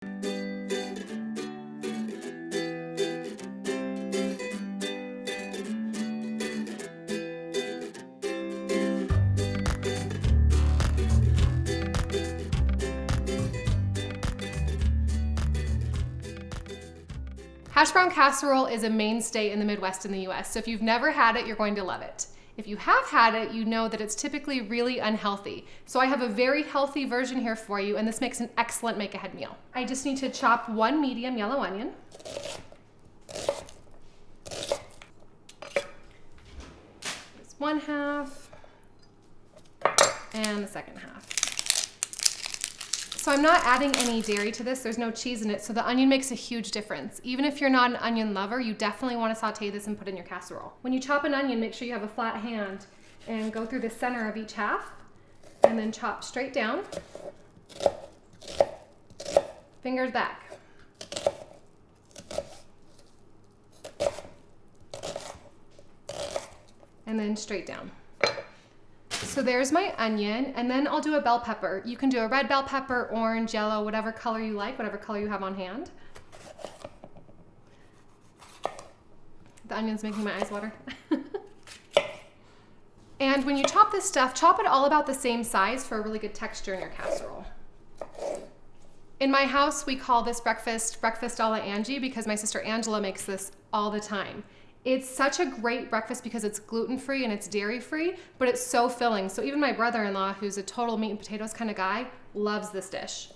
Hash brown casserole is a mainstay in the Midwest in the US, so if you've never had it, you're going to love it. If you have had it, you know that it's typically really unhealthy. So I have a very healthy version here for you, and this makes an excellent make-ahead meal. I just need to chop 1 medium yellow onion. There's 1/2, and the second half. So I'm not adding any dairy to this, there's no cheese in it, so the onion makes a huge difference. Even if you're not an onion lover, you definitely want to saute this and put in your casserole. When you chop an onion, make sure you have a flat hand and go through the center of each half, and then chop straight down, fingers back. And then straight down. So there's my onion, and then I'll do a bell pepper. You can do a red bell pepper, orange, yellow, whatever color you like, whatever color you have on hand. The onion's making my eyes water. And when you chop this stuff, chop it all about the same size for a really good texture in your casserole. In my house, we call this breakfast a la Angie, because my sister Angela makes this all the time. It's such a great breakfast because it's gluten-free and it's dairy-free, but it's so filling. So even my brother-in-law, who's a total meat and potatoes kind of guy, loves this dish.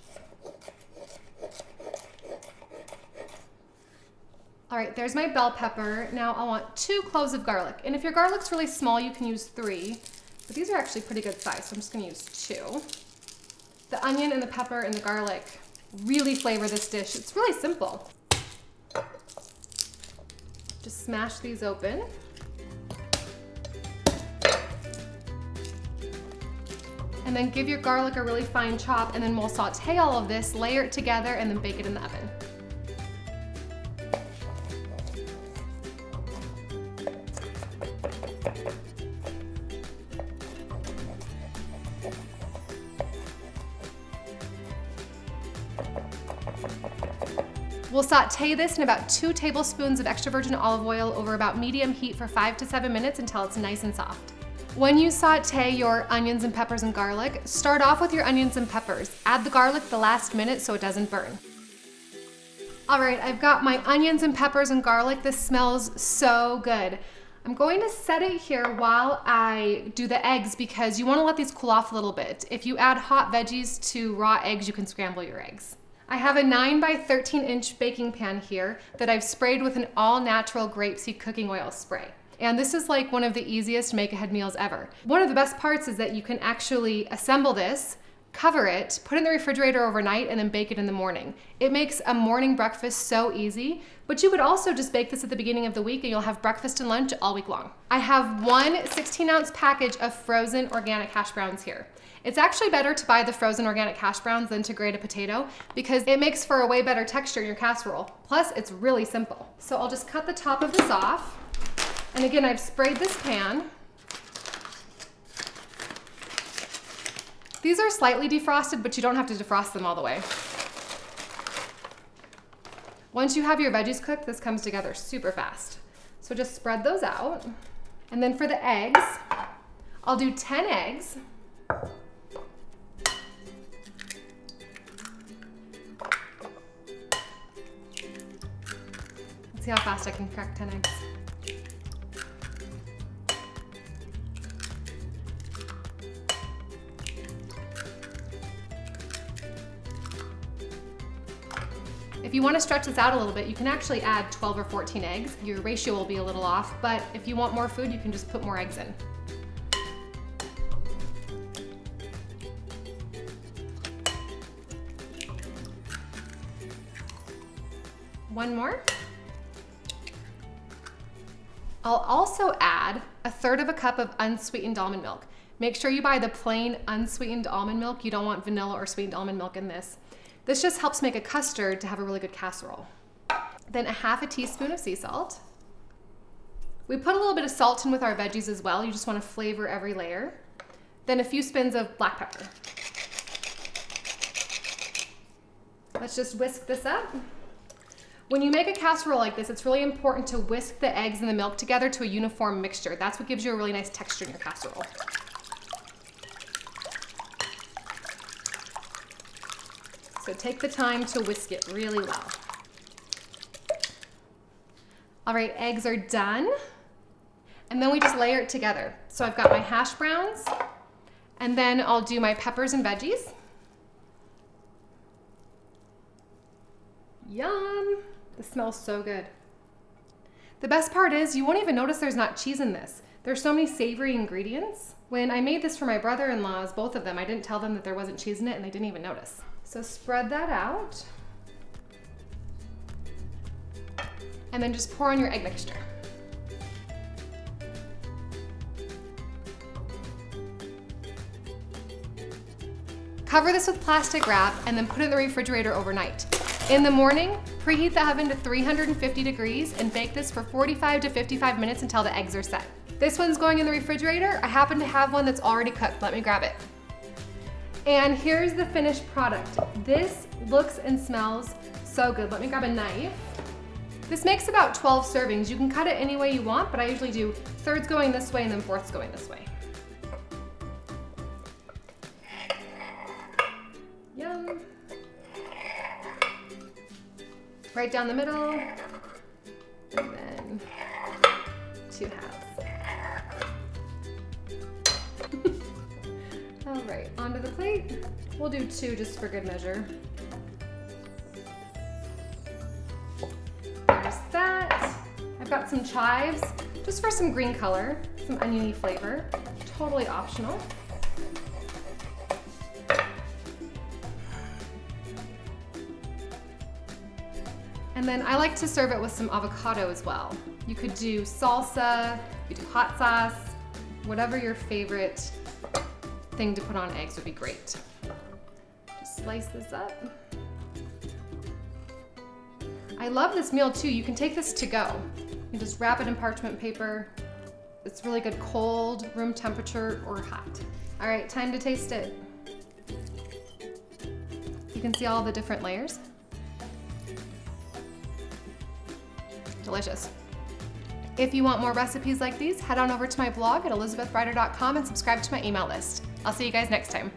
All right, there's my bell pepper. Now I want 2 cloves of garlic. And if your garlic's really small, you can use 3, but these are actually pretty good size, so I'm just gonna use 2. The onion and the pepper and the garlic really flavor this dish. It's really simple. Just smash these open. And then give your garlic a really fine chop, and then we'll saute all of this, layer it together, and then bake it in the oven. We'll saute this in about 2 tablespoons of extra virgin olive oil over about medium heat for 5 to 7 minutes until it's nice and soft. When you saute your onions and peppers and garlic, start off with your onions and peppers. Add the garlic the last minute so it doesn't burn. All right, I've got my onions and peppers and garlic. This smells so good. I'm going to set it here while I do the eggs because you want to let these cool off a little bit. If you add hot veggies to raw eggs, you can scramble your eggs. I have a 9 by 13 inch baking pan here that I've sprayed with an all natural grapeseed cooking oil spray. And this is like one of the easiest make-ahead meals ever. One of the best parts is that you can actually assemble this, cover it, put it in the refrigerator overnight, and then bake it in the morning. It makes a morning breakfast so easy, but you could also just bake this at the beginning of the week and you'll have breakfast and lunch all week long. I have 1 16-ounce package of frozen organic hash browns here. It's actually better to buy the frozen organic hash browns than to grate a potato because it makes for a way better texture in your casserole. Plus, it's really simple. So I'll just cut the top of this off. And again, I've sprayed this pan. These are slightly defrosted, but you don't have to defrost them all the way. Once you have your veggies cooked, this comes together super fast. So just spread those out. And then for the eggs, I'll do 10 eggs. Let's see how fast I can crack 10 eggs. If you want to stretch this out a little bit, you can actually add 12 or 14 eggs. Your ratio will be a little off, but if you want more food, you can just put more eggs in. One more. I'll also add 1/3 cup of unsweetened almond milk. Make sure you buy the plain unsweetened almond milk. You don't want vanilla or sweetened almond milk in this. This just helps make a custard to have a really good casserole. Then 1/2 teaspoon of sea salt. We put a little bit of salt in with our veggies as well. You just want to flavor every layer. Then a few spins of black pepper. Let's just whisk this up. When you make a casserole like this, it's really important to whisk the eggs and the milk together to a uniform mixture. That's what gives you a really nice texture in your casserole. So take the time to whisk it really well. All right, eggs are done. And then we just layer it together. So I've got my hash browns, and then I'll do my peppers and veggies. Yum! This smells so good. The best part is you won't even notice there's not cheese in this. There's so many savory ingredients. When I made this for my brother-in-laws, both of them, I didn't tell them that there wasn't cheese in it and they didn't even notice. So spread that out. And then just pour on your egg mixture. Cover this with plastic wrap and then put it in the refrigerator overnight. In the morning, preheat the oven to 350 degrees and bake this for 45 to 55 minutes until the eggs are set. This one's going in the refrigerator. I happen to have one that's already cooked. Let me grab it. And here's the finished product. This looks and smells so good. Let me grab a knife. This makes about 12 servings. You can cut it any way you want, but I usually do thirds going this way and then fourths going this way. Yum. Right down the middle, and then 2 halves. All right, onto the plate. We'll do 2 just for good measure. There's that. I've got some chives, just for some green color, some oniony flavor, totally optional. And then I like to serve it with some avocado as well. You could do salsa, you could do hot sauce, whatever your favorite thing to put on eggs would be great. Just slice this up. I love this meal too. You can take this to go. You just wrap it in parchment paper. It's really good cold, room temperature, or hot. All right, time to taste it. You can see all the different layers. Delicious. If you want more recipes like these, head on over to my blog at elizabethbrider.com and subscribe to my email list. I'll see you guys next time.